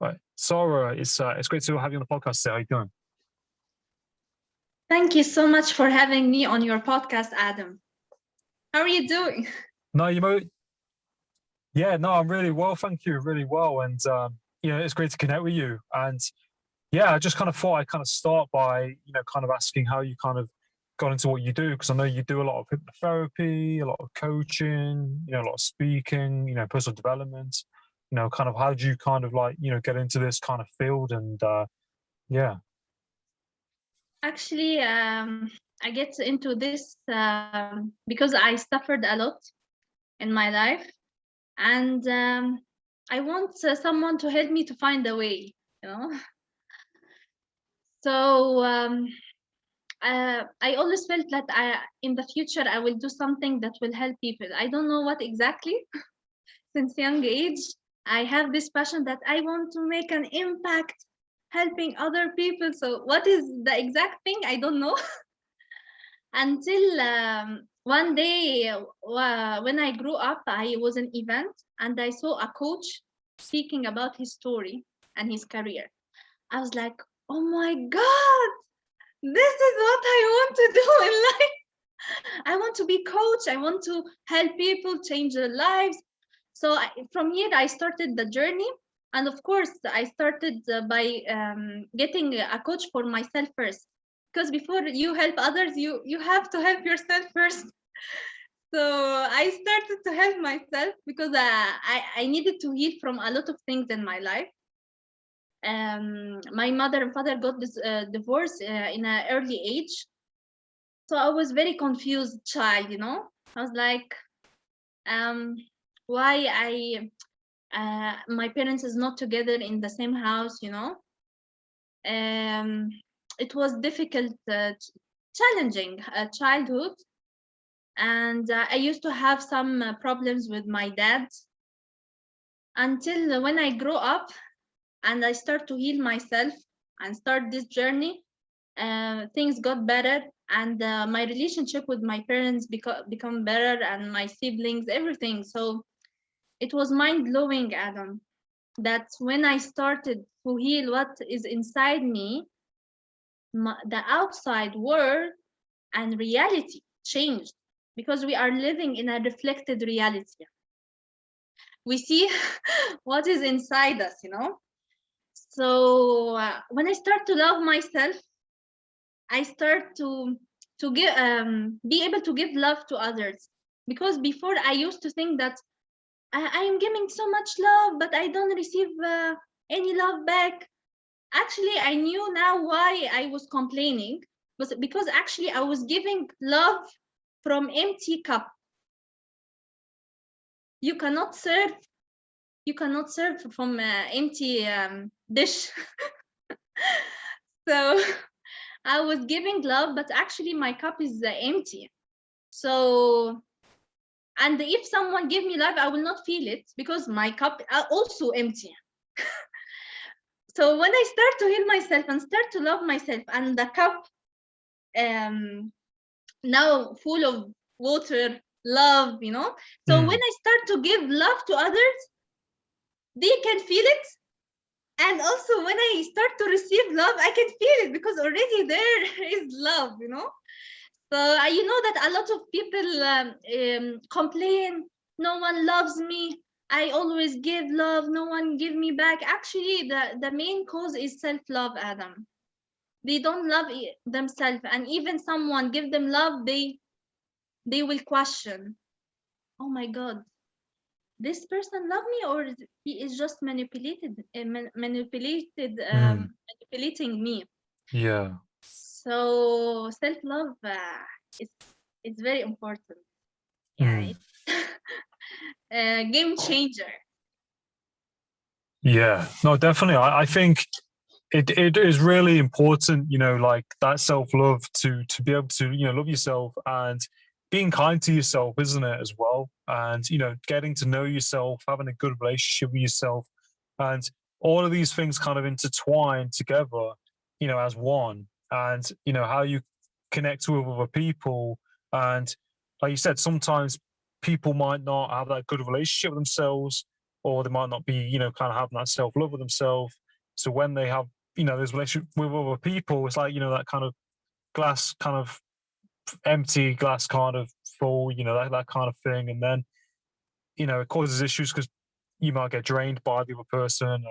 Right. Sarah, it's great to have you on the podcast today. How you doing? Thank you so much for having me on your podcast, Adam. How are you doing? No, yeah, no, I'm really well, thank you, really well, and it's great to connect with you. And yeah, I just kind of thought I'd kind of start by kind of asking how you kind of got into what you do, because I know you do a lot of hypnotherapy, a lot of coaching, a lot of speaking, personal development. Kind of how did you kind of like get into this kind of field? And yeah. Actually, I get into this because I suffered a lot in my life, and I want someone to help me to find a way, you know. So I always felt that in the future, I will do something that will help people. I don't know what exactly. Since young age, I have this passion that I want to make an impact helping other people. So what is the exact thing? I don't know. Until one day when I grew up, I was an event and I saw a coach speaking about his story and his career. I was like, oh my God, this is what I want to do in life. I want to be coach. I want to help people change their lives. So from here, I started the journey. And of course, I started by getting a coach for myself first. Because before you help others, you have to help yourself first. So I started to help myself because I needed to heal from a lot of things in my life. My mother and father got this divorce in an early age. So I was very confused child, I was like, why my parents is not together in the same house, it was difficult, challenging childhood, and I used to have some problems with my dad until when I grew up and I start to heal myself and start this journey. Things got better, and my relationship with my parents become better, and my siblings, everything. So it was mind-blowing, Adam, that when I started to heal what is inside me, the outside world and reality changed, because we are living in a reflected reality. We see what is inside us, So when I start to love myself, I start to give be able to give love to others, because before I used to think that I am giving so much love, but I don't receive any love back. Actually, I knew now why I was complaining, was because actually I was giving love from empty cup. You cannot serve. You cannot serve from empty dish. So I was giving love, but actually my cup is empty. So, and if someone give me love, I will not feel it because my cup are also empty. So when I start to heal myself and start to love myself, and the cup now full of water, love, So when I start to give love to others, they can feel it. And also when I start to receive love, I can feel it because already there is love, So you know that a lot of people complain, no one loves me. I always give love, no one give me back. Actually, the main cause is self-love, Adam. They don't love themselves, and even someone give them love, they will question, oh my God, this person love me, or he is just manipulating me. Yeah. So self-love is very important. Yeah, it's a game changer. Yeah, no, definitely. I think it is really important, like that self-love to be able to, love yourself and being kind to yourself, isn't it, as well? And, getting to know yourself, having a good relationship with yourself, and all of these things kind of intertwine together, as one. And, how you connect with other people. And like you said, sometimes people might not have that good relationship with themselves, or they might not be, kind of having that self-love with themselves. So when they have, those relationship with other people, it's like, that kind of glass kind of empty, glass kind of full, that kind of thing. And then, it causes issues because you might get drained by the other person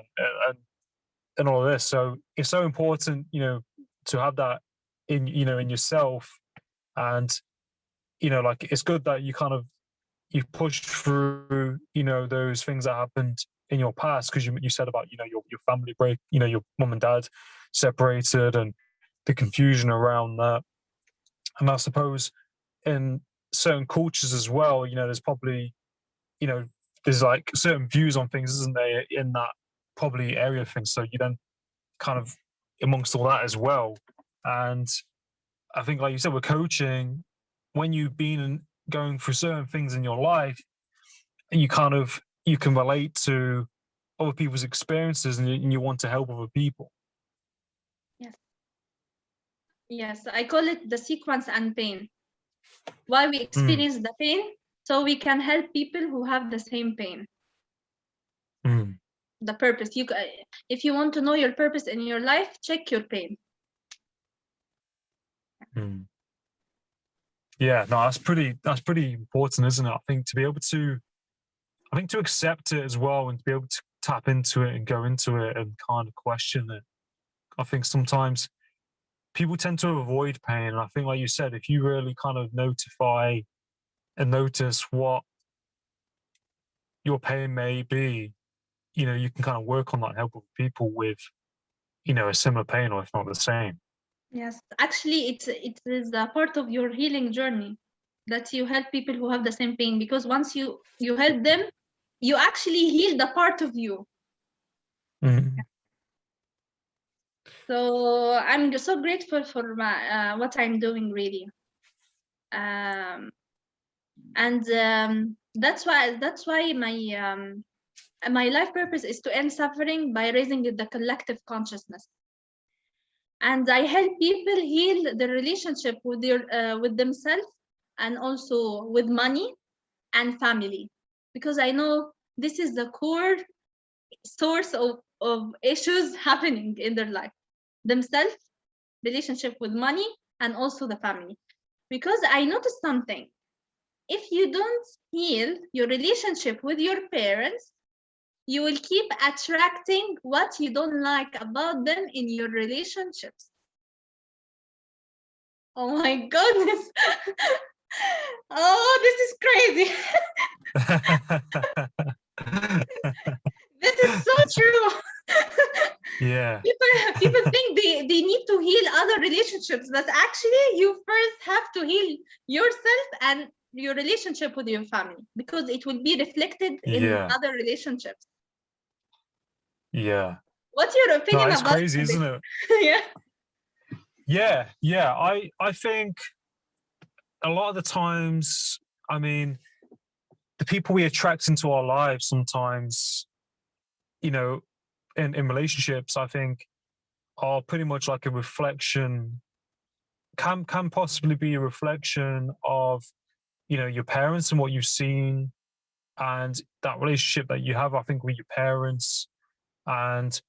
and all of this. So it's so important, to have that in yourself. And, like it's good that you pushed through, those things that happened in your past, because you said about, your family break, your mum and dad separated and the confusion around that. And I suppose in certain cultures as well, there's probably, there's like certain views on things, isn't there, in that probably area of things. So you then kind of amongst all that as well. And I think, like you said, with coaching, when you've been going through certain things in your life, you can relate to other people's experiences, and you want to help other people. Yes. Yes, I call it the sequence and pain. Why we experience the pain, so we can help people who have the same pain. The purpose. If you want to know your purpose in your life, check your pain. Yeah, no, that's pretty important, isn't it? I think to be able to, to accept it as well, and to be able to tap into it and go into it and kind of question it. I think sometimes people tend to avoid pain, and I think, like you said, if you really kind of notify and notice what your pain may be, you can kind of work on that and help other people with, a similar pain, or if not the same. Yes, actually, it is a part of your healing journey that you help people who have the same pain, because once you help them, you actually heal the part of you. So I'm just so grateful for my what I'm doing, really. And that's why my life purpose is to end suffering by raising the collective consciousness. And I help people heal their relationship with with themselves, and also with money and family, because I know this is the core source of issues happening in their life: themselves, relationship with money, and also the family. Because I noticed something: if you don't heal your relationship with your parents, you will keep attracting what you don't like about them in your relationships. Oh my goodness. Oh, this is crazy. This is so true. Yeah. People think they need to heal other relationships, but actually you first have to heal yourself and your relationship with your family, because it will be reflected in other relationships. Yeah. What's your opinion it's about crazy, this? isn't it? Yeah. Yeah. I think a lot of the times, I mean, the people we attract into our lives sometimes, in relationships, I think, are pretty much like a reflection, can possibly be a reflection of, your parents and what you've seen, and that relationship that you have, I think, with your parents. And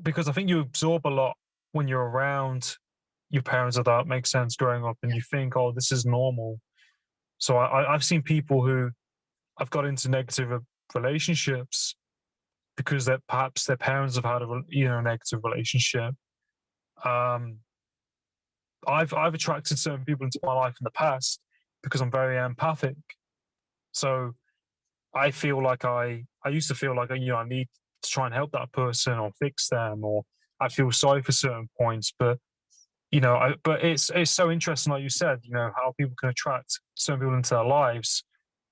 because I think you absorb a lot when you're around your parents, if that makes sense, growing up, and you think, oh, this is normal. So I've seen people who have got into negative relationships because that perhaps their parents have had a negative relationship. I've attracted certain people into my life in the past because I'm very empathic. So I feel like I used to feel like, I need to try and help that person or fix them, or I feel sorry for certain points. But but it's so interesting, like you said, how people can attract certain people into their lives,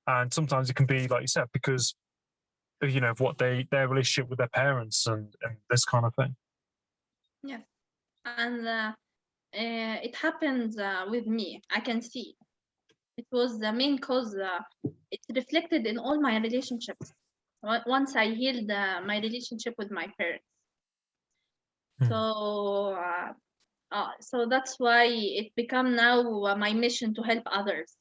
and sometimes it can be, like you said, because of what their relationship with their parents and this kind of thing. Yeah, and it happened with me. I can see it was the main cause. It's reflected in all my relationships. Once I healed my relationship with my parents, so that's why it become now my mission to help others.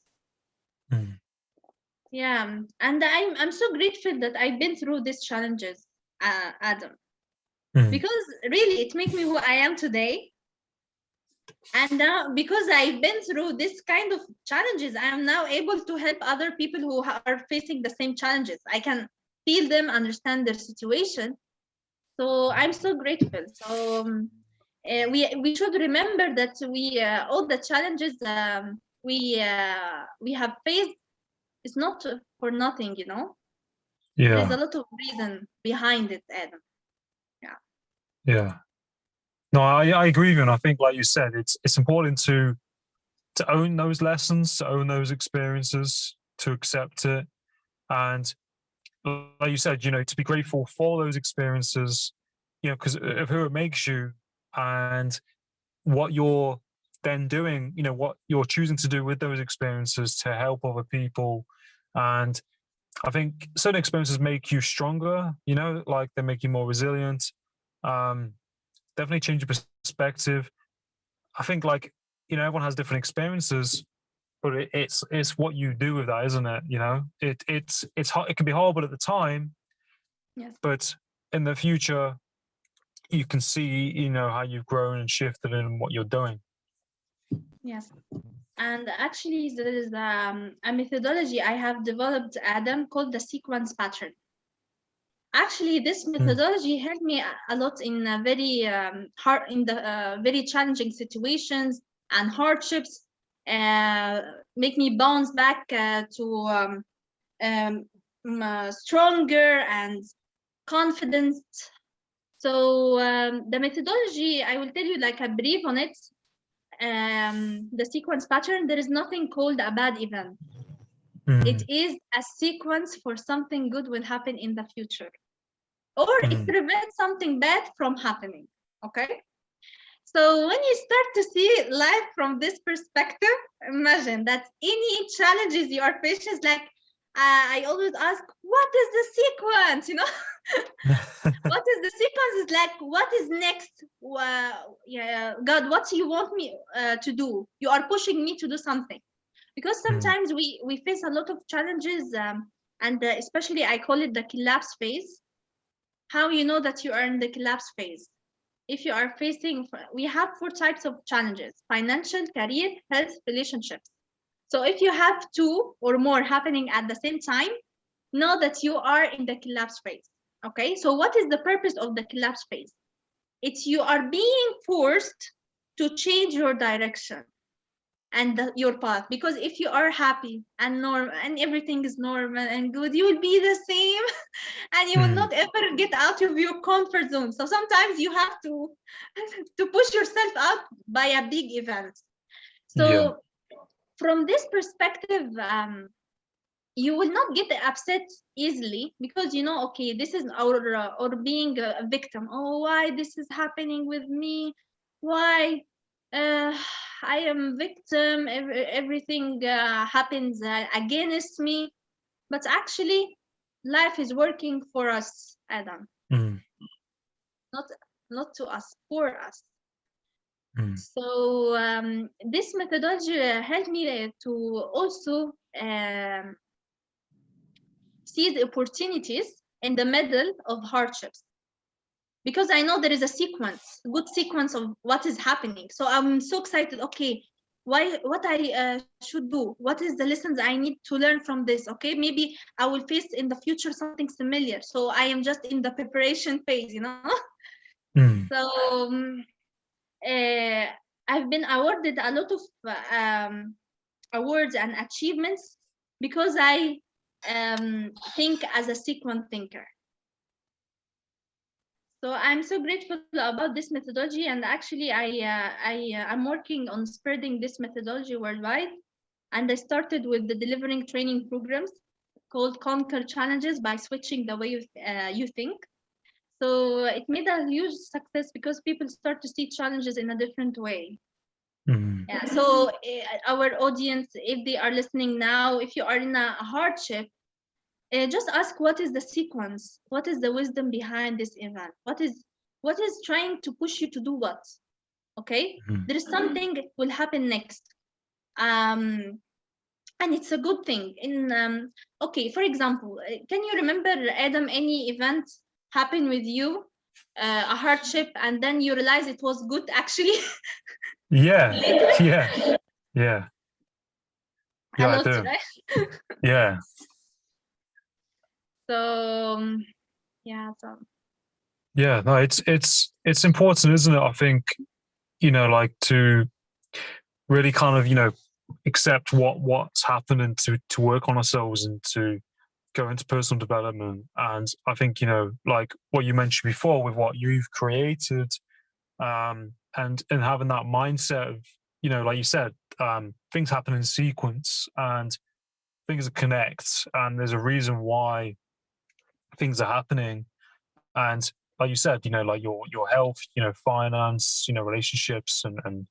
Yeah, and I'm so grateful that I've been through these challenges, Adam, Mm. because really it made me who I am today. And now, because I've been through this kind of challenges, I am now able to help other people who are facing the same challenges. I can feel them, understand their situation. So I'm so grateful. So we should remember that we all the challenges we have faced is not for nothing. There is a Yeah, lot of reason behind it, Adam. Yeah. yeah. No, I agree with you, and I think, like you said, it's important to own those lessons, to own those experiences, to accept it, and like you said, to be grateful for those experiences, because of who it makes you and what you're then doing, what you're choosing to do with those experiences to help other people. And I think certain experiences make you stronger, like they make you more resilient. Um, Definitely change your perspective. I think, like, everyone has different experiences, but it's what you do with that, isn't it? It's hard, it can be horrible at the time, Yes. but in the future you can see, how you've grown and shifted in what you're doing. Yes. And actually, there is a methodology I have developed, Adam, called the sequence pattern. Actually, this Mm. methodology helped me a lot in a very hard, in the very challenging situations and hardships. Uh, Make me bounce back to stronger and confident. So the methodology, I will tell you like a brief on it. The sequence pattern. There is nothing called a bad event. It Mm. is a sequence for something good will happen in the future, or it Mm. prevents something bad from happening. Okay. So when you start to see life from this perspective, imagine that any challenges you are facing, like I always ask, what is the sequence? What is the sequence? Is like, what is next? Yeah, God, what do you want me to do? You are pushing me to do something, because Mm. sometimes we face a lot of challenges, and especially I call it the collapse phase. How you know that you are in the collapse phase? If you are facing, we have four types of challenges: financial, career, health, relationships. So if you have two or more happening at the same time, know that you are in the collapse phase. Okay, so what is the purpose of the collapse phase? It's you are being forced to change your direction and your path, because if you are happy and normal and everything is normal and good, you will be the same and you will Mm. not ever get out of your comfort zone. So sometimes you have to to push yourself out by a big event. Yeah. So from this perspective, you will not get upset easily, because okay, this is our or being a victim. Oh, why this is happening with me? Why uh, I am victim? Everything happens against me. But actually, life is working for us, Adam. Mm. Not not to us, for us. Mm. So this methodology helped me to also see the opportunities in the middle of hardships, because I know there is a sequence, good sequence of what is happening. So I'm so excited. Okay, what I should do? What is the lessons I need to learn from this? Okay, maybe I will face in the future something similar. So I am just in the preparation phase. Mm. So uh, I've been awarded a lot of awards and achievements because I think as a sequence thinker. So I'm so grateful about this methodology, and actually, I'm working on spreading this methodology worldwide. And I started with the delivering training programs called Conquer Challenges by switching the way you think. So it made a huge success because people start to see challenges in a different way. Mm. Yeah. So our audience, if they are listening now, if you are in a hardship, just ask, what is the sequence? What is the wisdom behind this event? What is trying to push you to do what? Okay, Mm. there is something will happen next. Um, and it's a good thing. Okay, for example, can you remember, Adam, any event happened with you, a hardship, and then you realize it was good actually? Yeah, Later? yeah, yeah, A yeah. I lot, do. right? Yeah, So yeah, so yeah. No, it's important, isn't it? I think, like, to really kind of, accept what's happened, and to work on ourselves, and to go into personal development. And I think, like what you mentioned before with what you've created, and having that mindset of, like you said, things happen in sequence, and things connect, and there's a reason why things are happening. And like you said, like your health, finance, relationships, and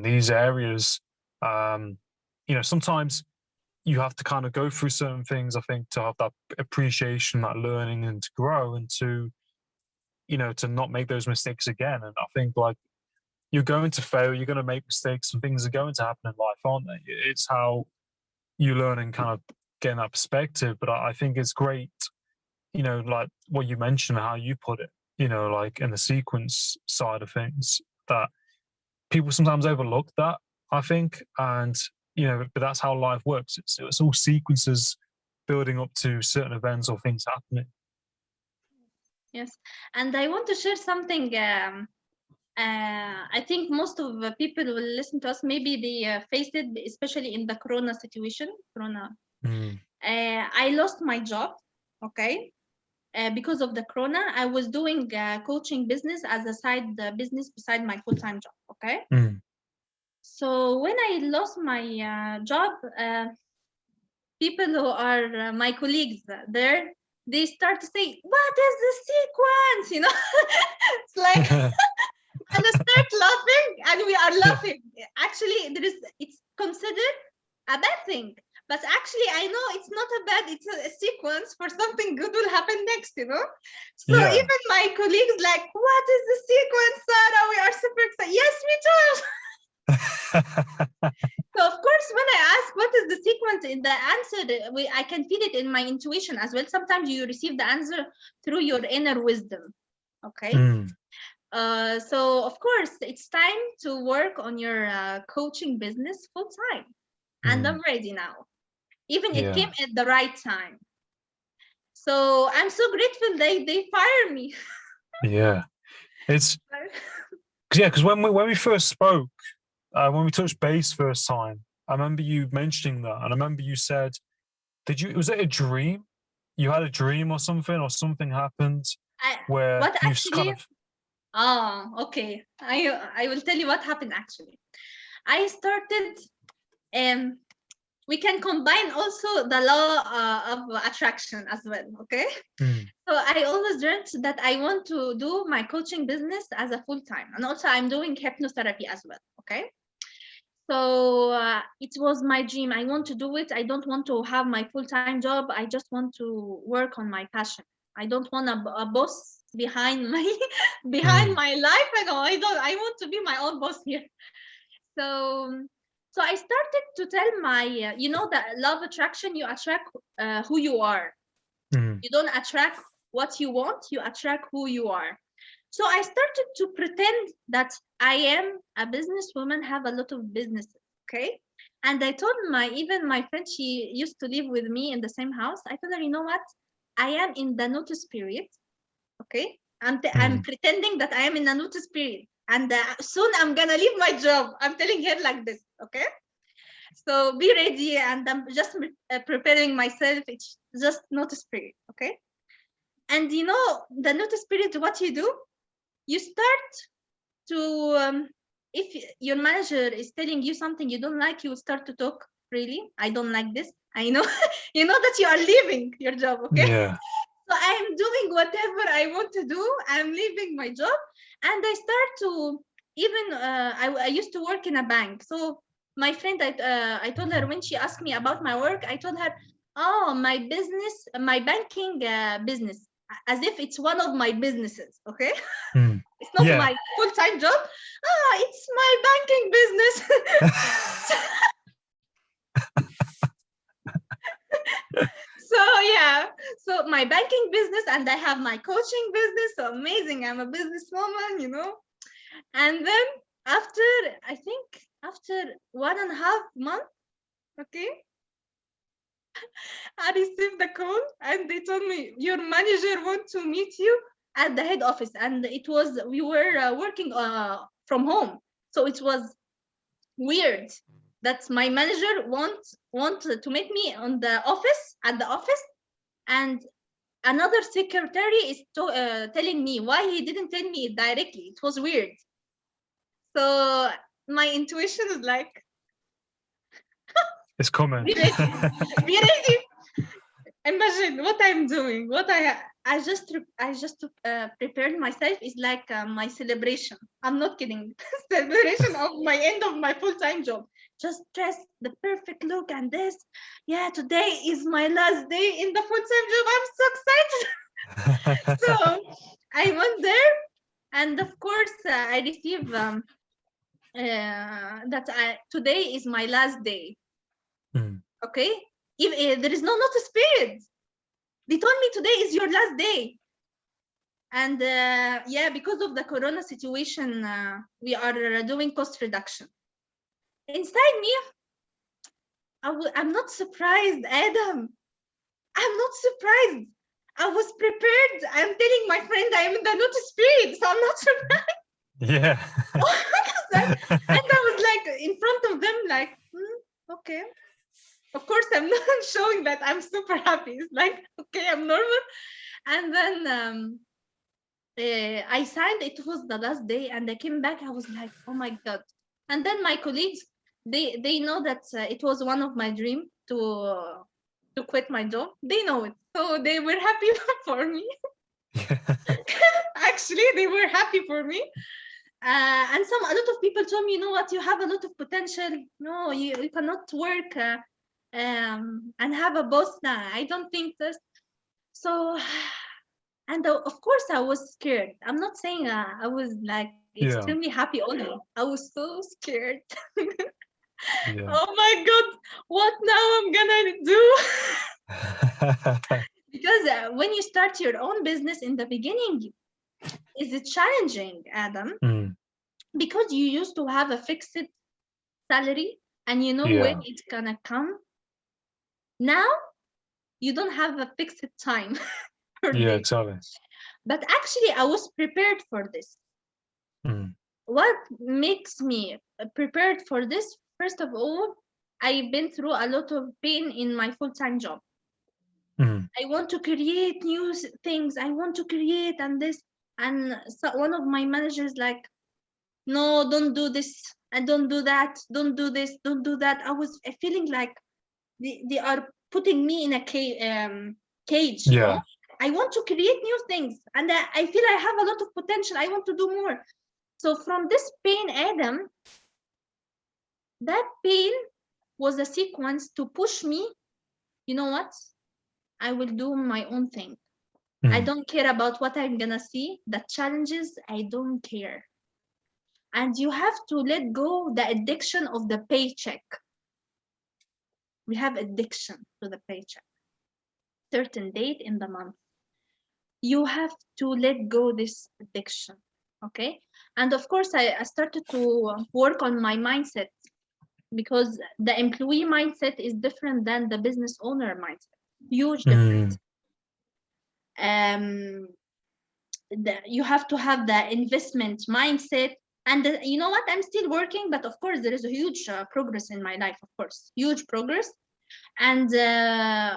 these areas, um sometimes you have to kind of go through certain things, I think, to have that appreciation, that learning, and to grow, and to not make those mistakes again. And I think, like, you're going to fail, you're going to make mistakes, and things are going to happen in life, aren't they? It's how you learn and kind of gain that perspective. But I think it's great, like what you mentioned, how you put it, like in the sequence side of things, that people sometimes overlook that, I think. And, but that's how life works. It's all sequences building up to certain events or things happening. yes, and I want to share something. I think most of the people will listen to us. Maybe they faced it, especially in the Corona situation. Corona. Mm. I lost my job. Okay. Because of the Corona, I was doing coaching business as a side business beside my full-time job. Okay. Mm. So when I lost my job, people who are my colleagues there, they start to say, "What is the sequence?" It's like, and I start laughing, and we are laughing. Actually, it's considered a bad thing, but actually, I know it's not a bad. It's a sequence for something good will happen next. So Yeah. even my colleagues like, "What is the sequence, Sarah? We are super excited." Yes, we do. So of course, when I ask what is the sequence, in the answer, I can feel it in my intuition as well. Sometimes you receive the answer through your inner wisdom. Okay. Mm. So of course, it's time to work on your coaching business full time, and I'm ready now. Even it Yeah. came at the right time. So I'm so grateful they fired me. Yeah. It's because when we first spoke, when we touched base first time, I remember you mentioning that, and I remember you said, was it a dream? You had a dream or something happened where What you kind actually? of. Okay. I will tell you what happened actually. I started. We can combine also the law of attraction as well. Okay. Mm. So I always dreamt that I want to do my coaching business as a full time, and also I'm doing hypnotherapy as well. Okay. So it was my dream. I want to do it. I don't want to have my full time job. I just want to work on my passion. I don't want a boss behind my behind Mm. my life. I don't. I want to be my own boss here. So so I started to tell my the love attraction. You attract who you are. Mm. You don't attract what you want. You attract who you are. So I started to pretend that I am a businesswoman, have a lot of businesses. Okay. And I told even my friend, she used to live with me in the same house. I told her, you know what? I am in the notice period. Okay. I'm Mm. pretending that I am in a notice period. And soon I'm going to leave my job. I'm telling her like this. Okay. So be ready. And I'm just preparing myself. It's just notice period. Okay. And the notice period, what you do, you start to if your manager is telling you something you don't like, you will start to talk really. I don't like this. I know. You know that you are leaving your job. Okay. Yeah. So I'm doing whatever I want to do. I'm leaving my job, and I start to even I used to work in a bank. So my friend, I told her when she asked me about my work, I told her, oh, my business, my banking business, as if it's one of my businesses. Okay. Mm. It's not Yeah. my full-time job. It's my banking business. So yeah, so my banking business and I have my coaching business. So amazing, I'm a businesswoman, And then after, I think after 1.5 months, okay, I received a call and they told me your manager want to meet you at the head office. And we were working from home. So it was weird that my manager want to meet me at the office, and another secretary is telling me why he didn't tell me directly. It was weird. So my intuition is like, It's coming. be ready, be ready. Imagine what I'm doing. What I just prepared myself is like my celebration. I'm not kidding. Celebration of my end of my full-time job. Just dress the perfect look and this. Yeah, today is my last day in the full-time job. I'm so excited. So I went there, and of course I received that today is my last day. Okay, if there is no notice period. They told me today is your last day. And yeah, because of the corona situation, we are doing cost reduction. Inside me, I'm not surprised, Adam. I'm not surprised. I was prepared. I'm telling my friend I'm in the notice period, so I'm not surprised. Yeah. And I was like in front of them, like, okay. Of course, I'm not showing that I'm super happy. It's like, okay, I'm normal. And then I signed. It was the last day, and I came back. I was like, oh my god. And then my colleagues, they know that it was one of my dream to quit my job. They know it, so they were happy for me. Actually, they were happy for me. And a lot of people told me, you know what, you have a lot of potential. No, you cannot work and have a boss now. I don't think this. So, and of course I was scared. I'm not saying I was like extremely happy only. I was so scared. Oh my god, what now I'm gonna do? Because when you start your own business in the beginning, is it challenging, Adam? Because you used to have a fixed salary and you know when it's gonna come. Now you don't have a fixed time. Exactly. But actually I was prepared for this. What makes me prepared for this? First of all, I've been through a lot of pain in my full-time job. I want to create new things. I want to create and this. And so one of my managers like, no, don't do this and don't do that. Don't do this. Don't do that. I was feeling like they are putting me in a cage. I want to create new things, and I feel I have a lot of potential. I want to do more. So from this pain, Adam, that pain was a sequence to push me. You know what? I will do my own thing. I don't care about what I'm gonna see. The challenges, I don't care. And you have to let go the addiction of the paycheck. We have addiction to the paycheck. Certain date in the month. You have to let go this addiction. Okay. And of course, I started to work on my mindset, because the employee mindset is different than the business owner mindset. Huge difference. You have to have the investment mindset. And you know what? I'm still working, but of course, there is a huge progress in my life, of course, huge progress. And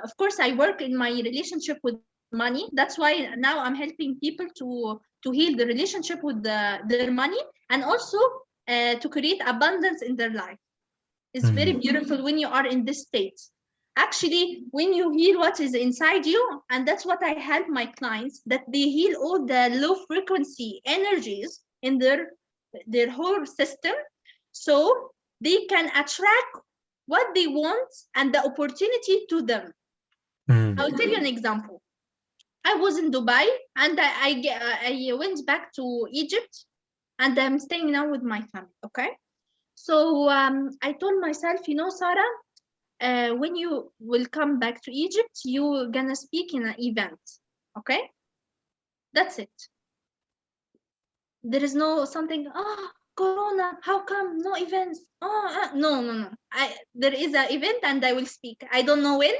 of course, I work in my relationship with money. That's why now I'm helping people to heal the relationship with their money, and also to create abundance in their life. It's very beautiful when you are in this state. Actually, when you heal what is inside you, and that's what I help my clients, that they heal all the low frequency energies in their whole system, so they can attract what they want and the opportunity to them. I'll tell you an example. I was in Dubai, and I went back to Egypt, and I'm staying now with my family. Okay. So I told myself, you know, Sarah, when you will come back to Egypt, you're gonna speak in an event. Okay, that's it. There is no something. Corona. How come no events? No, no, no. There is an event and I will speak. I don't know when,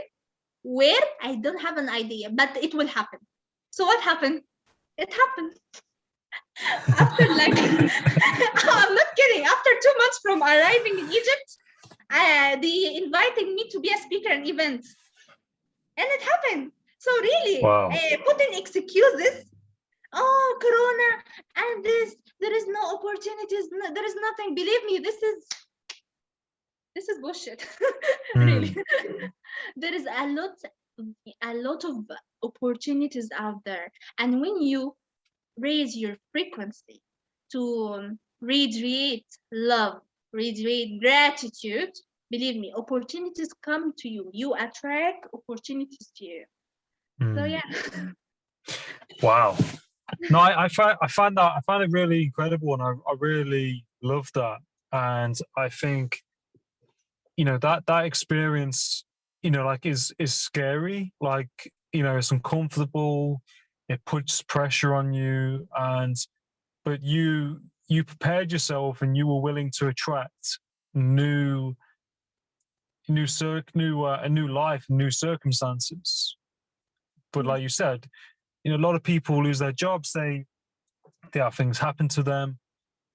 where. I don't have an idea, but it will happen. So what happened? It happened after like I'm not kidding. After 2 months from arriving in Egypt, they invited me to be a speaker in events, and it happened. So really, Wow. putting excuses. Oh, Corona and this. There is no opportunities. No, there is nothing. Believe me, this is bullshit. Really, there is a lot of opportunities out there, and when you raise your frequency to radiate love, radiate gratitude, believe me, opportunities come to you. You attract opportunities to you. So yeah. Wow. No, I find it really incredible, and I really love that. And I think, that experience, like is scary. Like, it's uncomfortable. It puts pressure on you, but you prepared yourself, and you were willing to attract new a new life, new circumstances. But like you said, a lot of people lose their jobs. They have things happen to them,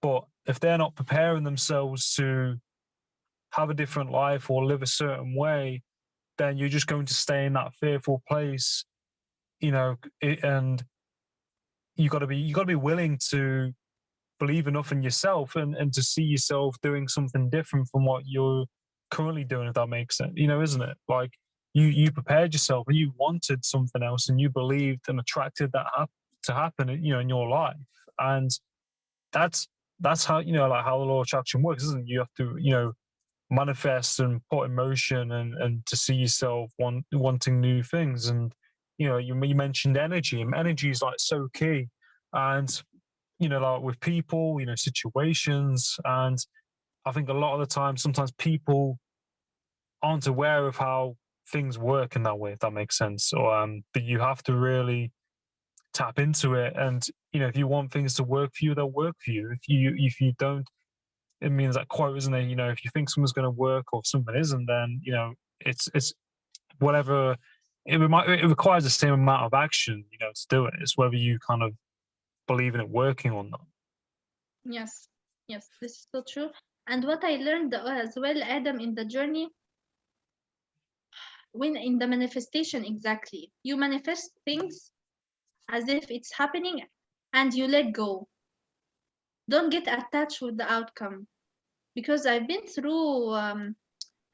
but if they're not preparing themselves to have a different life or live a certain way, then you're just going to stay in that fearful place, and you got to be willing to believe enough in yourself, and to see yourself doing something different from what you're currently doing, if that makes sense, isn't it? Like, you prepared yourself, and you wanted something else, and you believed and attracted that to happen, in your life. And that's how, like, how the law of attraction works, isn't it? You have to, manifest and put in motion, and to see yourself wanting new things. And you mentioned energy, and energy is like so key. And like with people, situations. And I think a lot of the time, sometimes people aren't aware of how things work in that way, if that makes sense. Or but you have to really tap into it. And if you want things to work for you, they'll work for you. If you don't, it means that quote, isn't it? If you think someone's going to work or something isn't, then it's whatever. It requires the same amount of action, to do it. It's whether you kind of believe in it working or not. Yes, yes, this is so true. And what I learned as well, Adam, in the journey, when in the manifestation, exactly, you manifest things as if it's happening, and you let go. Don't get attached with the outcome, because I've been through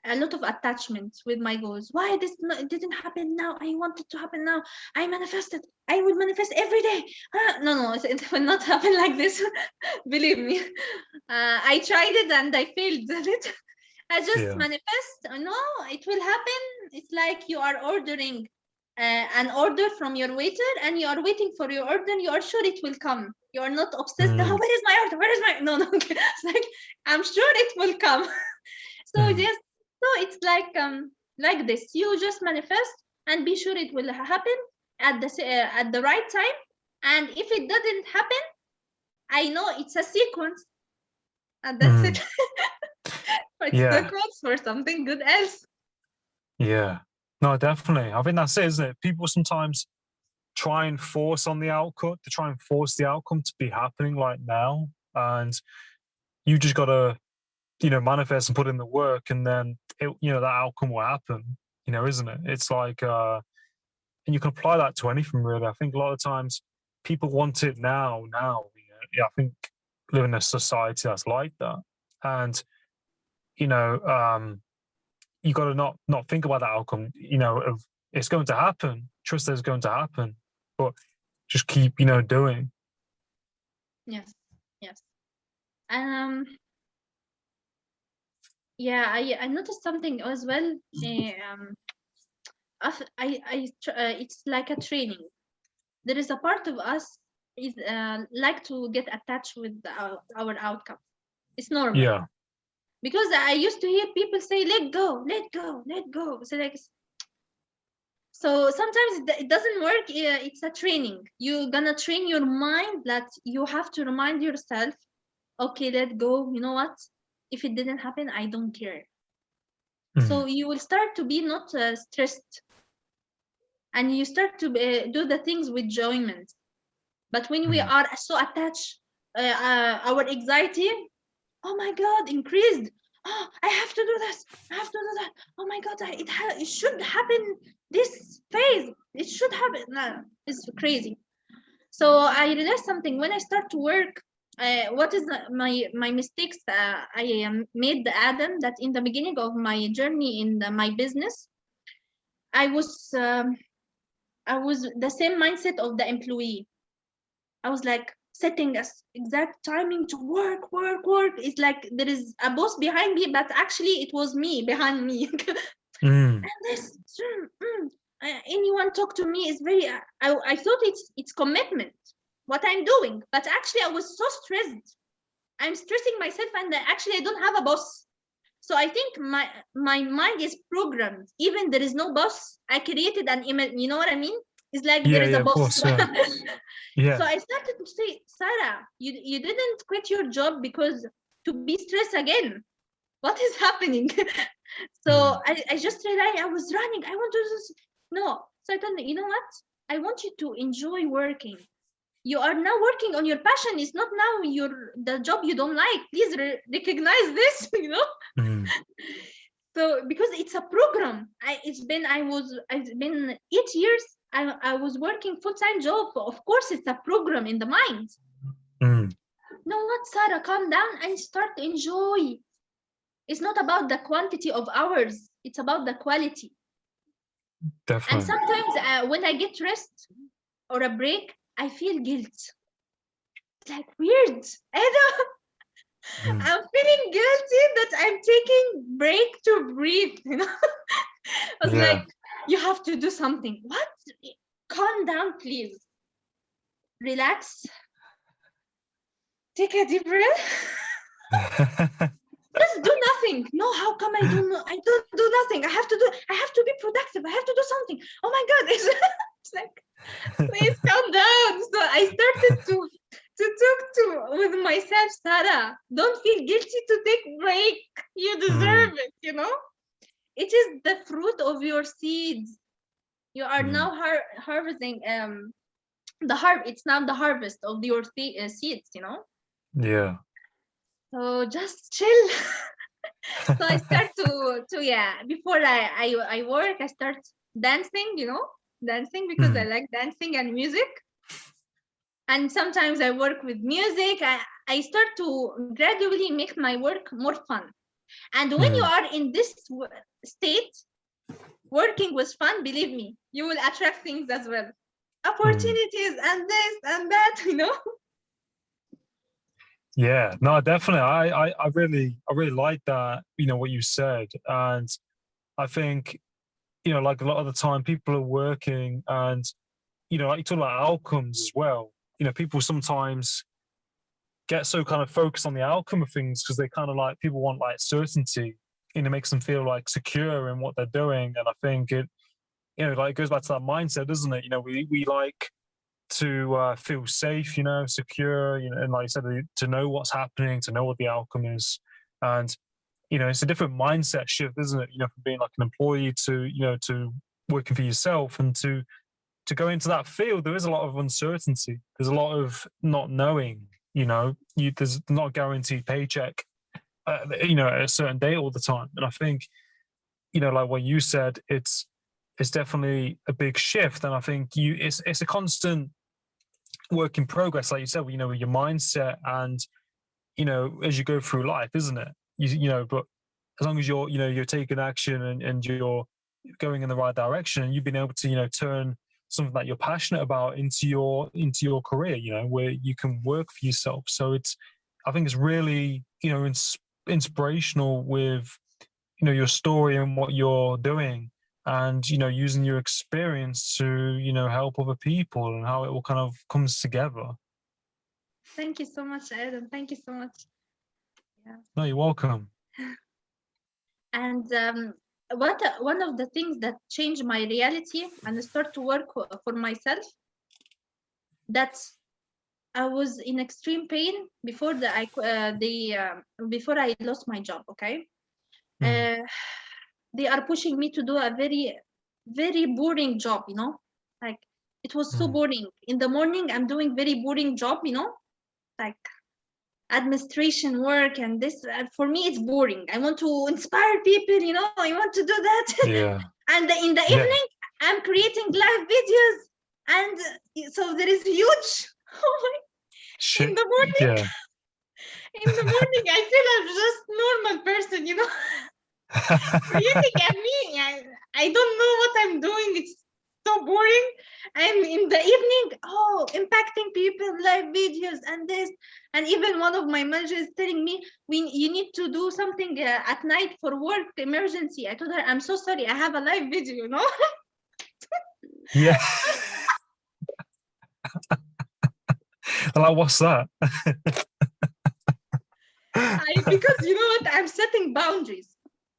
a lot of attachments with my goals. Why this it didn't happen now? I want it to happen now. I manifested. I will manifest every day. No, it will not happen like this. Believe me. I tried it and I failed at it. I just Yeah. manifest. No, it will happen. It's like you are ordering an order from your waiter, and you are waiting for your order. You are sure it will come. You are not obsessed. Oh, where is my order? Where is my? No, no. It's like, I'm sure it will come. So yes, so it's like this. You just manifest and be sure it will happen at the right time. And if it doesn't happen, I know it's a sequence, and that's it. It's Yeah. sequence for something good else. Yeah. No, definitely. I think that's it, isn't it? People sometimes try and force on the outcome, to try and force the outcome to be happening like now. And you just gotta, manifest and put in the work, and then that outcome will happen, isn't it? It's like and you can apply that to anything really. I think a lot of times people want it now. Yeah, I think live in a society that's like that. And you know, you got to not think about that outcome. Of it's going to happen. Trust that it's going to happen, but just keep doing. Yes, yes. Yeah, I noticed something as well. It's like a training. There is a part of us is like to get attached with our outcome. It's normal. Yeah. Because I used to hear people say, let go, let go, let go. So sometimes it doesn't work. It's a training. You're gonna train your mind that you have to remind yourself, okay, let go. You know what? If it didn't happen, I don't care. So you will start to be not stressed, and you start to do the things with enjoyment. But when we are so attached, our anxiety, oh my God, increased. Oh, I have to do this. I have to do that. Oh my God, it should happen this phase. It should happen. No, it's crazy. So I realized something when I start to work. What is my mistakes? I made the Adam that in the beginning of my journey in my business, I was the same mindset of the employee. I was like setting a exact timing to work, work, work. It's like there is a boss behind me, but actually it was me behind me. And this, anyone talk to me is very. I thought it's commitment, what I'm doing, but actually I was so stressed. I'm stressing myself, and actually I don't have a boss. So I think my mind is programmed. Even there is no boss, I created an image. You know what I mean? It's like there is a Of boss. course, yeah. So I started to say, Sarah, you didn't quit your job because to be stressed again. What is happening? So I just realized I was running. I want to do this. No. So I told me, you know what? I want you to enjoy working. You are now working on your passion. It's not now the job you don't like. Please recognize this, you know? So because it's a program, it's been 8 years. I was working full-time job. Of course, it's a program in the mind. No, what, Sarah? Calm down and start to enjoy. It's not about the quantity of hours. It's about the quality. Definitely. And sometimes when I get rest or a break, I feel guilt. It's like weird. I'm feeling guilty that I'm taking break to breathe. You know, I was like, you have to do something. What? Calm down, please. Relax. Take a deep breath. Just do nothing. No, how come I don't do nothing? I have to be productive. I have to do something. Oh my God. It's like, please calm down. So I started to talk to with myself, Sarah. Don't feel guilty to take break. You deserve it, you know? It is the fruit of your seeds. You are now harvesting it's now the harvest of your seeds, you know? Yeah. So just chill. So I start before I work, I start dancing, you know, dancing because I like dancing and music. And sometimes I work with music. I start to gradually make my work more fun. And when you are in this state, working was fun, believe me, you will attract things as well. Opportunities and this and that, you know? Yeah, no, definitely. I really like that, you know, what you said. And I think, you know, like a lot of the time people are working and, you know, like you talk about outcomes as well. You know, people sometimes get so kind of focused on the outcome of things because they kind of like, people want like certainty, and it makes them feel like secure in what they're doing. And I think it, you know, like it goes back to that mindset, doesn't it? You know, we like to feel safe, you know, secure, you know, and like I said, to know what's happening, to know what the outcome is. And, you know, it's a different mindset shift, isn't it? You know, from being like an employee to, you know, to working for yourself, and to go into that field, there is a lot of uncertainty. There's a lot of not knowing, you know, there's not a guaranteed paycheck, you know, at a certain date all the time. And I think, you know, like what you said, it's definitely a big shift. And I think it's a constant work in progress, like you said, you know, with your mindset and, you know, as you go through life, isn't it? You know, but as long as you're, you know, you're taking action and you're going in the right direction, and you've been able to, you know, turn something that you're passionate about into your career, you know, where you can work for yourself. So I think it's really, you know, inspirational with, you know, your story and what you're doing, and, you know, using your experience to, you know, help other people, and how it all kind of comes together. Thank you so much, Adam. Thank you so much. Yeah. No, you're welcome. And one of the things that changed my reality and start to work for myself, that I was in extreme pain before before I lost my job. Okay, they are pushing me to do a very, very boring job. Like it was so boring. In the morning, I'm doing very boring job. Like administration work, and this for me it's boring. I want to inspire people. I want to do that. Yeah. And in the Yeah. evening, I'm creating live videos, and so there is huge. Shit. In the morning. Yeah. In the morning, I feel I'm just normal person, creating at me. I don't know what I'm doing. It's so boring. And in the evening, impacting people, live videos, and this. And even one of my managers telling me, you need to do something at night for work emergency. I told her, I'm so sorry, I have a live video, Yeah. Like, what's that? Because you know what, I'm setting boundaries.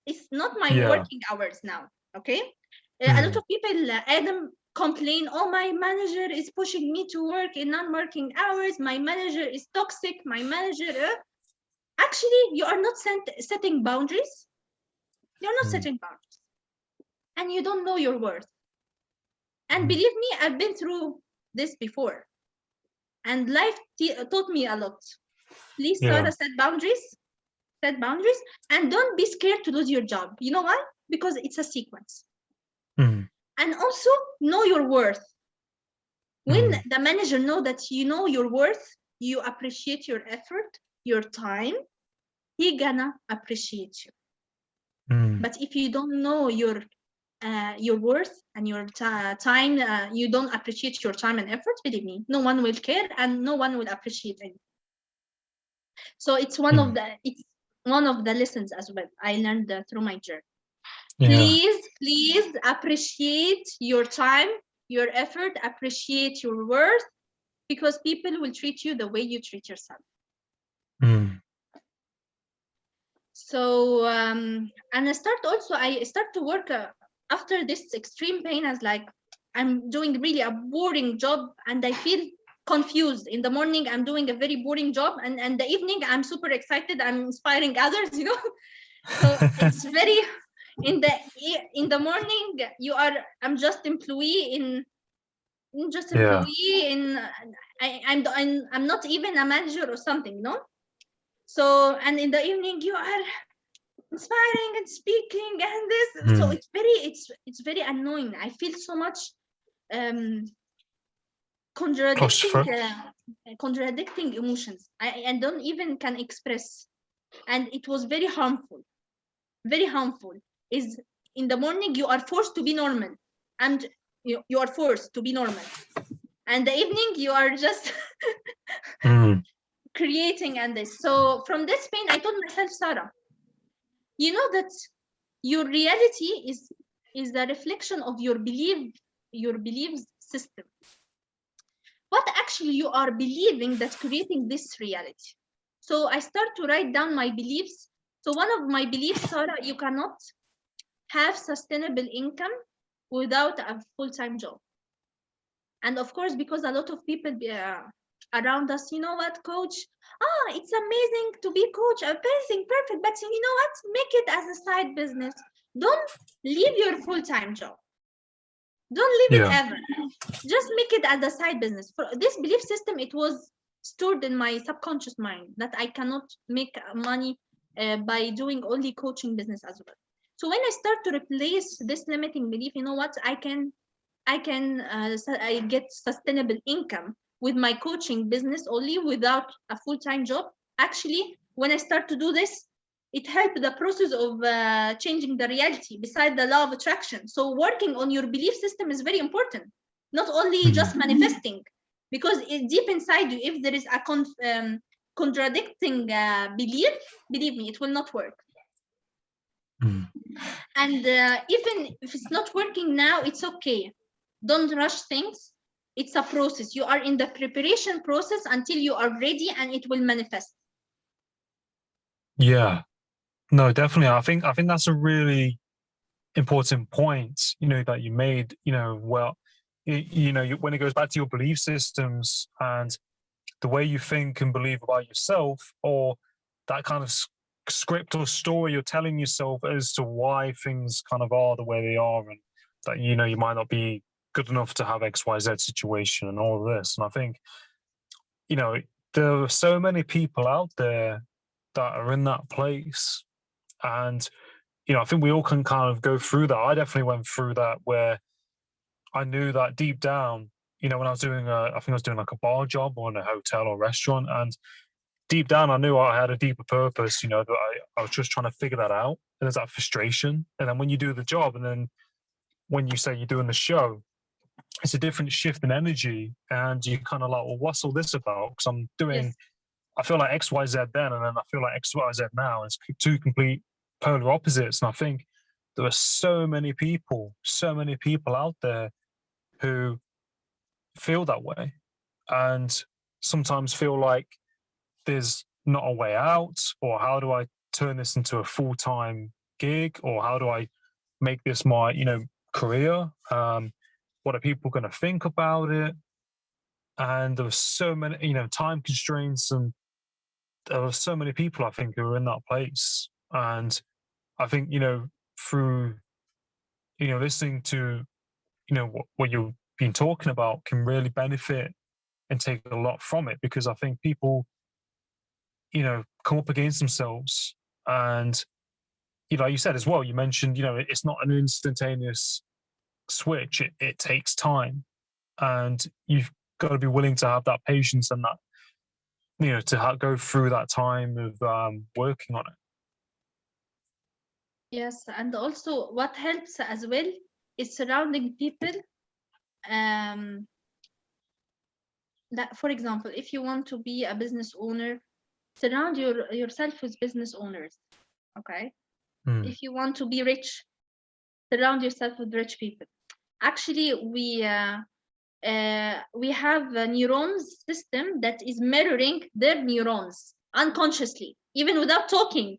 It's not my working hours now. Okay, a lot of people, Adam, complain, my manager is pushing me to work in non-working hours, my manager is toxic, my manager actually, you are not setting boundaries. You're not setting boundaries, and you don't know your worth. And believe me, I've been through this before, and life taught me a lot. Please, Sara, set boundaries, and don't be scared to lose your job. You know why? Because it's a sequence. And also know your worth. When the manager know that you know your worth, you appreciate your effort, your time, he gonna appreciate you. But if you don't know your worth and your time, you don't appreciate your time and effort, believe me, no one will care and no one will appreciate it. So it's one of the lessons as well I learned through my journey. Please appreciate your time, your effort, appreciate your worth, because people will treat you the way you treat yourself. So, and I start to work after this extreme pain as like, I'm doing really a boring job and I feel confused. In the morning, I'm doing a very boring job, and the evening, I'm super excited. I'm inspiring others, So it's very, in the morning, I'm just employee in I'm not even a manager or something, So, and in the evening, you are inspiring and speaking and this. So it's very annoying. I feel so much contradicting emotions. I don't even can express, and it was very harmful. Very harmful. Is in the morning you are forced to be normal, and you are forced to be normal, and the evening you are just creating and this. So from this pain, I told myself, Sara, you know that your reality is the reflection of your beliefs system. What actually you are believing that's creating this reality. So I start to write down my beliefs. So one of my beliefs, Sara, you cannot have sustainable income without a full-time job. And of course, because a lot of people around us, you know what, coach? It's amazing to be coach, amazing, perfect. But you know what? Make it as a side business. Don't leave your full-time job. Don't leave it ever. Just make it as a side business. For this belief system, it was stored in my subconscious mind that I cannot make money by doing only coaching business as well. So when I start to replace this limiting belief, you know what? I get sustainable income with my coaching business only without a full-time job. Actually, when I start to do this, it helped the process of changing the reality beside the law of attraction. So working on your belief system is very important, not only just manifesting, because deep inside you, if there is a contradicting belief, believe me, it will not work. And even if it's not working now, it's okay. Don't rush things. It's a process. You are in the preparation process until you are ready, and it will manifest. Yeah. No, definitely. I think that's a really important point, that you made, well, when it goes back to your belief systems and the way you think and believe about yourself, or that kind of script or story you're telling yourself as to why things kind of are the way they are, and that, you might not be good enough to have XYZ situation and all of this. And I think, you know, there are so many people out there that are in that place. And, I think we all can kind of go through that. I definitely went through that where I knew that deep down, when I was doing I think I was doing like a bar job or in a hotel or restaurant. And deep down, I knew I had a deeper purpose, that I was just trying to figure that out. And there's that frustration. And then when you do the job, and then when you say you're doing the show, it's a different shift in energy. And you kind of like, well, what's all this about? Because Yes. I feel like XYZ then, and then I feel like XYZ now. It's two complete polar opposites. And I think there are so many people out there who feel that way, and sometimes feel like there's not a way out, or how do I turn this into a full-time gig, or how do I make this my career? What are people going to think about it? And there were so many time constraints, and there were so many people I think who are in that place. And I think through listening to what you've been talking about can really benefit and take a lot from it, because I think people come up against themselves. And like you said as well, you mentioned it's not an instantaneous switch. It takes time, and you've got to be willing to have that patience, and that to go through that time of working on it. Yes, and also what helps as well is surrounding people. Um, that, for example, if you want to be a business owner, surround yourself with business owners. Okay. Mm. If you want to be rich, surround yourself with rich people. Actually, we have a neurons system that is mirroring their neurons unconsciously, even without talking.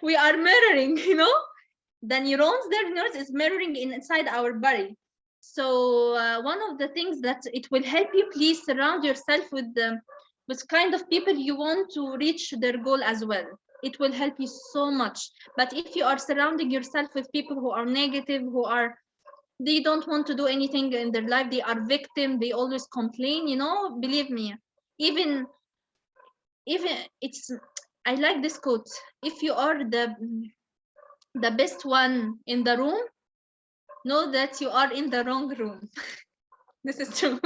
We are mirroring, the neurons, their neurons is mirroring inside our body. So one of the things that it will help you, please surround yourself with kind of people you want to reach their goal as well. It will help you so much. But if you are surrounding yourself with people who are negative, they don't want to do anything in their life, they are victim, they always complain, believe me, even even it's I like this quote. If you are the best one in the room, know that you are in the wrong room. This is true.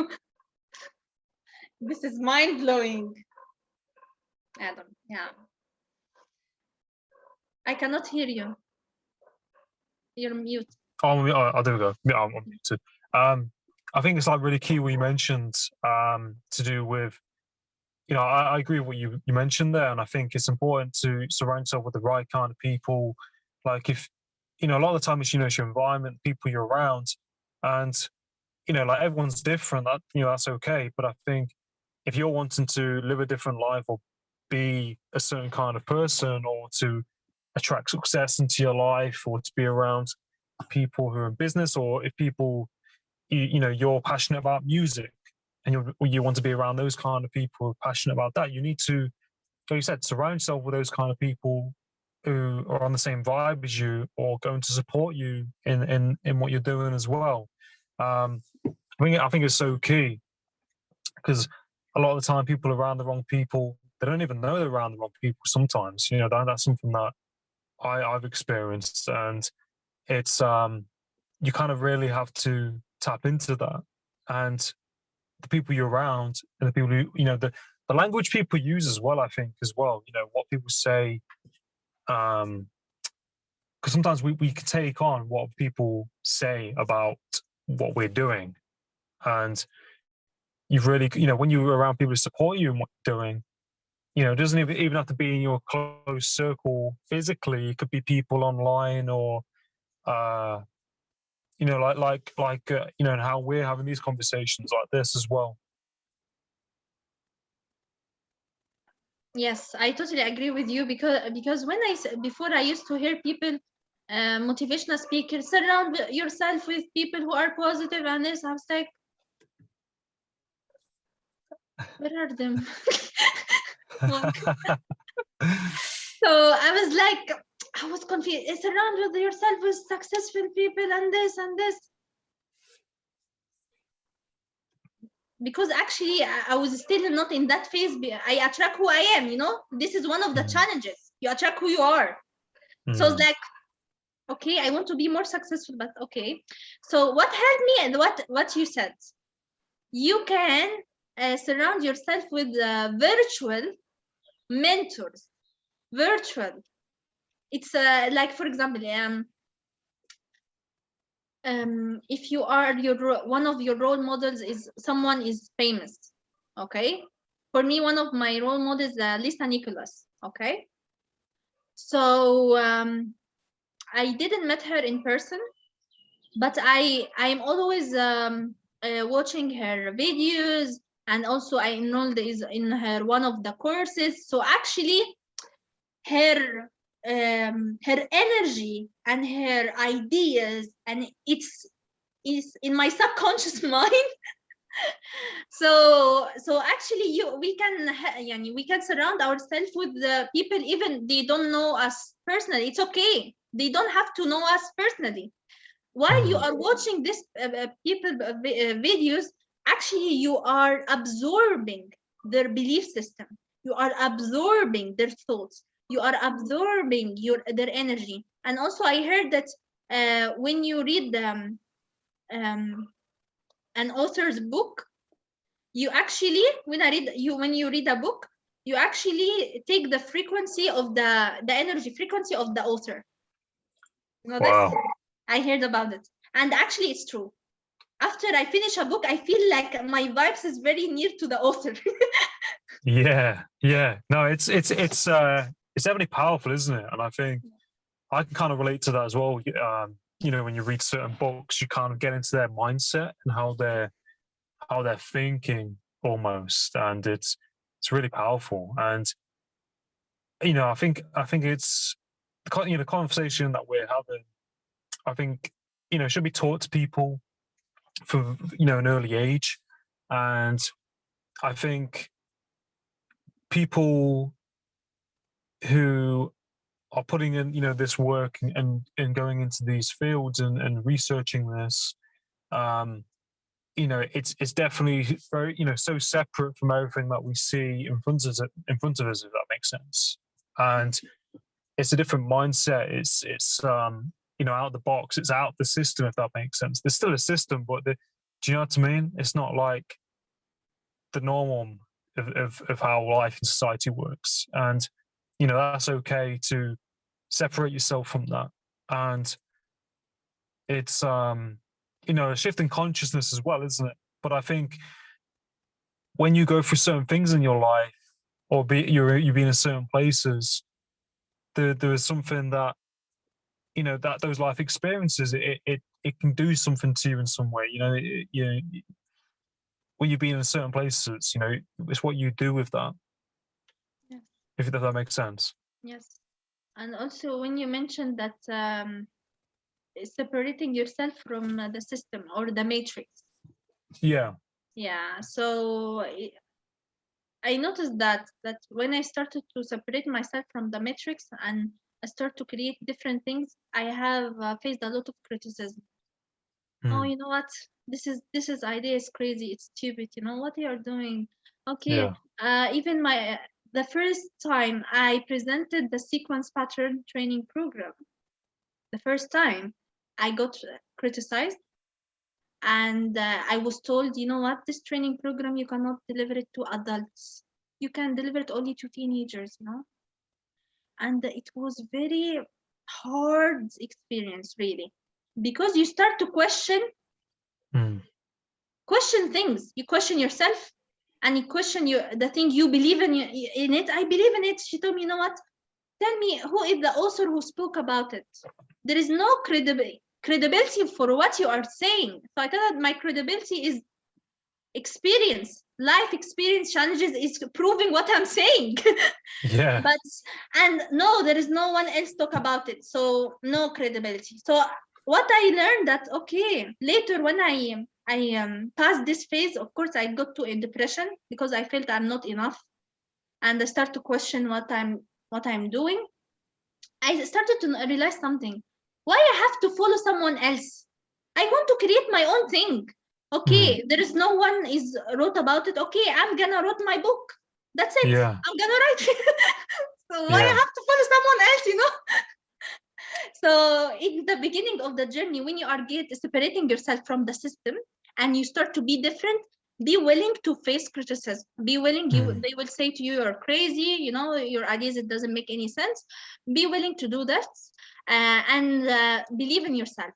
This is mind blowing. Adam, yeah. I cannot hear you. You're mute. Oh, there we go. Yeah, I'm muted. I think it's like really key what you mentioned, to do with, I agree with what you mentioned there, and I think it's important to surround yourself with the right kind of people. Like, if a lot of the time it's it's your environment, people you're around, and like everyone's different. That that's okay. But I think if you're wanting to live a different life, or be a certain kind of person, or to attract success into your life, or to be around people who are in business, or if people you're passionate about music, and you want to be around those kind of people who are passionate about that, you need to, like you said, surround yourself with those kind of people who are on the same vibe as you, or going to support you in what you're doing as well. I think it's so key, because a lot of the time people are around the wrong people. They don't even know they're around the wrong people sometimes. That's something that I've experienced, and it's you kind of really have to tap into that, and the people you're around, and the people who the language people use as well. I think as well, what people say, because sometimes we can take on what people say about what we're doing, and you've really when you're around people who support you in what you're doing, it doesn't even have to be in your close circle physically. It could be people online, or uh and how we're having these conversations like this as well. Yes, I totally agree with you, because before I used to hear people, motivational speakers, surround yourself with people who are positive, and this, I was like, where are them? What? So I was like, I was confused. Surround with yourself with successful people and this and this. Because actually, I was still not in that phase. I attract who I am, This is one of the challenges. You attract who you are. So it's like, okay, I want to be more successful, but okay. So what helped me, and what you said, you can surround yourself with virtual mentors. Virtual. It's like, for example, if you are one of your role models is someone is famous, okay? For me, one of my role models is Lisa Nicholas, okay? So I didn't met her in person, but I'm always watching her videos, and also I enrolled in her one of the courses. So actually, her energy and her ideas, and it's is in my subconscious mind. So actually, we can surround ourselves with the people, even they don't know us personally. It's okay, they don't have to know us personally. While you are watching this people videos, actually you are absorbing their belief system, you are absorbing their thoughts, you are absorbing their energy. And also I heard that when you read um, an author's book, you actually, when you read a book, you actually take the frequency of the energy frequency of the author. You know this? Wow. I heard about it, and actually it's true. After I finish a book, I feel like my vibes is very near to the author. Yeah, yeah. No, it's definitely powerful, isn't it? And I think I can kind of relate to that as well. When you read certain books, you kind of get into their mindset and how they're thinking almost, and it's really powerful. And I think it's the conversation that we're having. I think should be taught to people from an early age, and I think people who are putting in this work and going into these fields and researching this, it's definitely very so separate from everything that we see in front of us, if that makes sense. And it's a different mindset. It's out of the box. It's out of the system, if that makes sense. There's still a system, but do you know what I mean? It's not like the norm of how life and society works. And that's okay to separate yourself from that. And it's a shift in consciousness as well, isn't it? But I think when you go through certain things in your life, or you've been in certain places, there is something that that those life experiences, it can do something to you in some way. When you've been in certain places, it's what you do with that. Yes. If that makes sense. Yes. And also when you mentioned that separating yourself from the system or the matrix. Yeah. Yeah. So I noticed that when I started to separate myself from the matrix and I start to create different things, I have faced a lot of criticism. Oh, you know what? This is idea is crazy. It's stupid. You know what you are doing? Okay. Yeah. Even the first time I presented the sequence pattern training program, the first time I got criticized, and I was told, you know what? This training program you cannot deliver it to adults. You can deliver it only to teenagers. And it was very hard experience, really, because you start to question things. You question yourself, and you question the thing you believe in it. I believe in it. She told me, you know what? Tell me, who is the author who spoke about it? There is no credibility for what you are saying. So I thought that my credibility is experience, life experience challenges is proving what I'm saying. Yeah. And no, there is no one else talk about it, so no credibility. So what I learned that, okay, later when I passed this phase, of course I got to a depression because I felt I'm not enough, and I start to question what I'm doing. I started to realize something. Why I have to follow someone else? I want to create my own thing. Okay, there is no one is wrote about it. Okay, I'm gonna write my book. That's it. Yeah. I'm gonna write it. So why I Yeah. have to follow someone else, you know? So in the beginning of the journey, when you are separating yourself from the system and you start to be different, be willing to face criticism. Be willing. They will say to you, "You're crazy. You know, your ideas, it doesn't make any sense." Be willing to do that, and believe in yourself.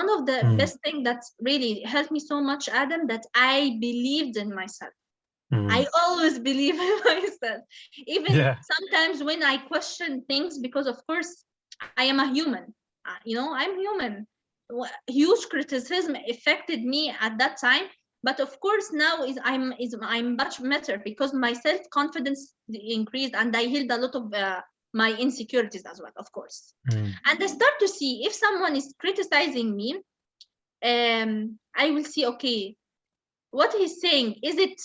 One of the best thing that really helped me so much, Adam, that I believed in myself. I always believe in myself, even Yeah. sometimes when I question things, because of course I am a human. You know, I'm human. Huge criticism affected me at that time, but of course now I'm much better because my self confidence increased and I healed a lot of my insecurities as well, of course. And I start to see if someone is criticizing me, I will see, okay, what he's saying, is it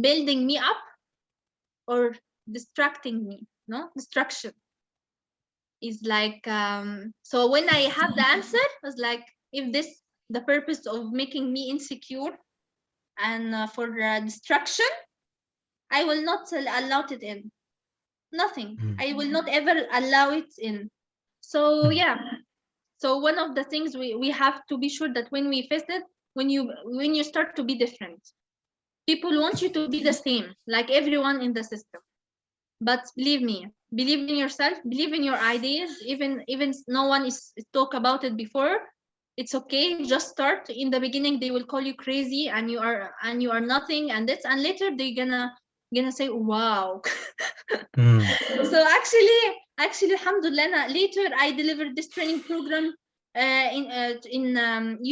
building me up or distracting me? No, distraction is like, so when I have the answer, I was like, if this the purpose of making me insecure and for distraction, I will not allow it in. Nothing. I will not ever allow it in. So yeah. So one of the things we have to be sure that when we face it, when you start to be different, people want you to be the same, like everyone in the system. But believe me, believe in yourself, believe in your ideas, even no one is talk about it before. It's okay, just start. In the beginning they will call you crazy and you are nothing, and later they're gonna say wow. So actually alhamdulillah, later I delivered this training program in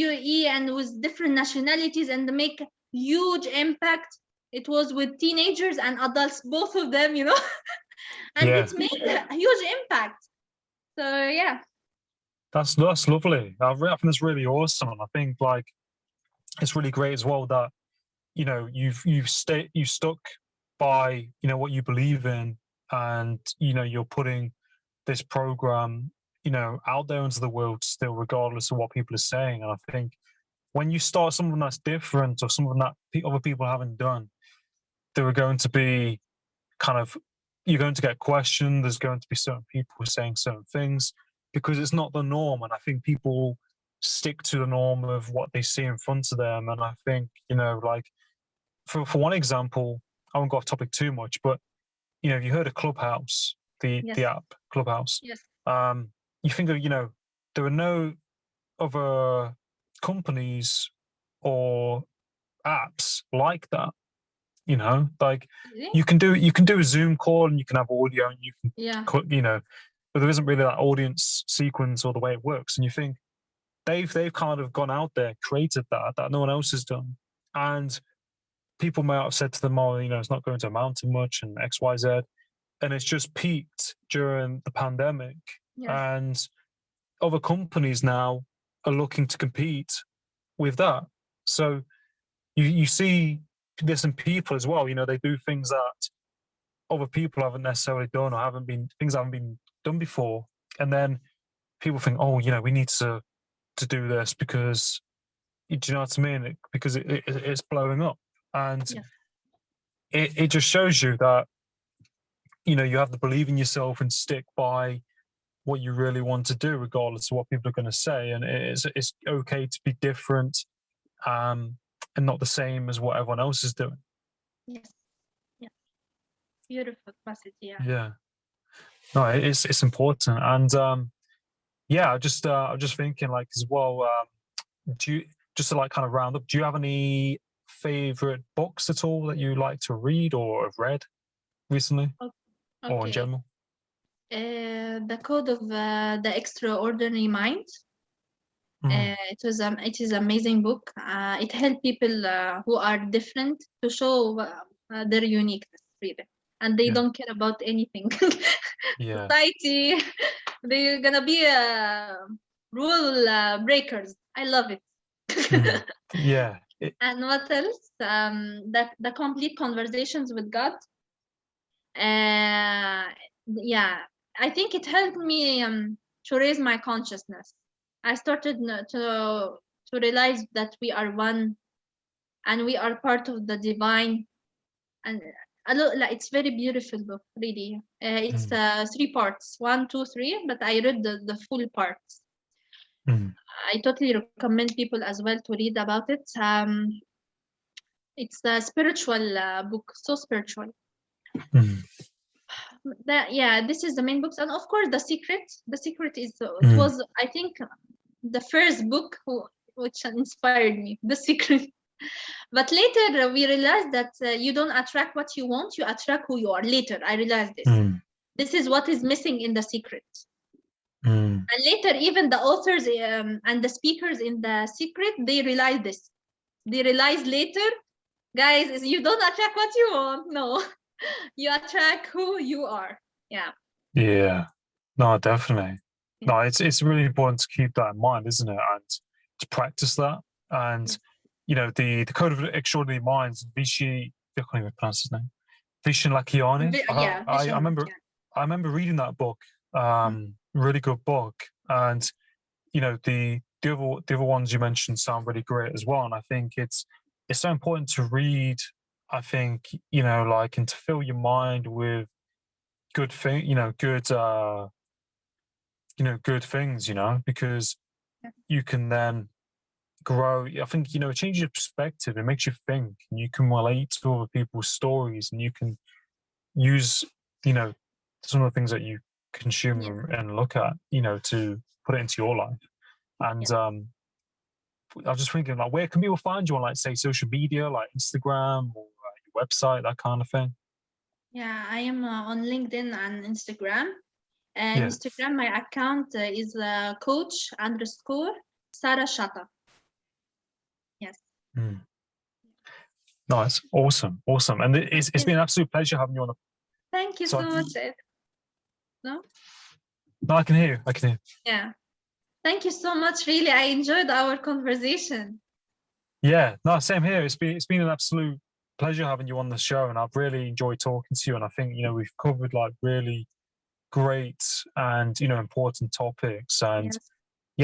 UAE and with different nationalities and make huge impact. It was with teenagers and adults, both of them, you know. And Yeah. it made a huge impact. So yeah. That's lovely. I think that's really awesome, and I think like it's really great as well that you've stuck by what you believe in, and you're putting this program out there into the world still, regardless of what people are saying. And I think when you start something that's different or something that other people haven't done, there are going to be you're going to get questioned. There's going to be certain people saying certain things because it's not the norm. And I think people stick to the norm of what they see in front of them. And I think, like for one example, I won't go off topic too much, but have you heard of Clubhouse, the Yes. app Clubhouse? Yes. You think of, there are no other companies or apps like that. Like Really? you can do a Zoom call and you can have audio and you can Yeah. but there isn't really that audience sequence or the way it works. And you think they've kind of gone out there, created that no one else has done. And people may have said to them, oh, it's not going to amount to much and XYZ. And it's just peaked during the pandemic. Yes. And other companies now are looking to compete with that. So you see this in people as well. They do things that other people haven't necessarily done or haven't been done before. And then people think, oh, we need to do this because, do you know what I mean? Because it's blowing up. And Yes. it just shows you that, you have to believe in yourself and stick by what you really want to do, regardless of what people are going to say. And it's okay to be different, and not the same as what everyone else is doing. Yes. Yeah. Beautiful message. Yeah. Yeah. No, it's important. And yeah, I'm just thinking like as well, do you, just to like kind of round up, do you have any favorite books at all that you like to read or have read recently or in Okay. general? The Code of the Extraordinary Mind. It is amazing book. It helps people who are different to show their uniqueness, really, and they Yeah. don't care about anything. Yeah. Society, they're gonna be rule breakers. I love it. Yeah. And what else? That the complete conversations with God. Yeah, I think it helped me to raise my consciousness. I started to realize that we are one and we are part of the divine. And like, it's very beautiful book, really. It's 3 parts, 1, 2, 3. But I read the full parts. I totally recommend people as well to read about it. It's a spiritual book, so spiritual. This is the main books, and of course the secret is it was, I think, the first book which inspired me, The Secret. But later we realized that you don't attract what you want, you attract who you are. Later I realized this is what is missing in The Secret. And later even the authors and the speakers in The Secret, they realized this. They realized later, guys, you don't attract what you want, no. You attract who you are. Yeah. No, definitely. No, it's really important to keep that in mind, isn't it? And to practice that. And the Code of Extraordinary Minds, Vishy, I can't even pronounce his name. Vishen Lakhiani. I remember reading that book. Really good book. And the other ones you mentioned sound really great as well. And I think it's so important to read, I think, like, and to fill your mind with good good things, because you can then grow. I think, it changes your perspective. It makes you think, and you can relate to other people's stories, and you can use, some of the things that you consume and look at, to put it into your life. And I was just thinking, like, where can people find you on, like, say, social media, like Instagram or your website, that kind of thing? Yeah, I am on LinkedIn and Instagram. Instagram, my account is coach_Sara Shatta. Yes. Nice. Awesome. And it's been an absolute pleasure having you on. Thank you so much, Ed. No, I can hear you. Yeah. Thank you so much. Really, I enjoyed our conversation. Yeah. No, same here. It's been an absolute pleasure having you on the show, and I've really enjoyed talking to you. And I think we've covered, like, really great and important topics. And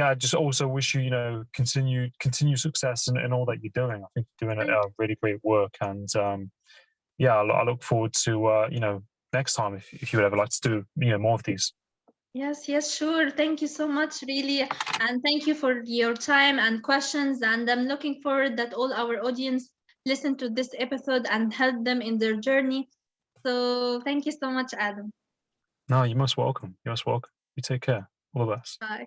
I just also wish you continue success in all that you're doing. I think you're doing a really great work. And I look forward to next time if you would ever like to do more of these. Yes, sure. Thank you so much, really. And thank you for your time and questions. And I'm looking forward that all our audience listen to this episode and help them in their journey. So thank you so much, Adam. No, you're most welcome. You take care. All the best. Bye.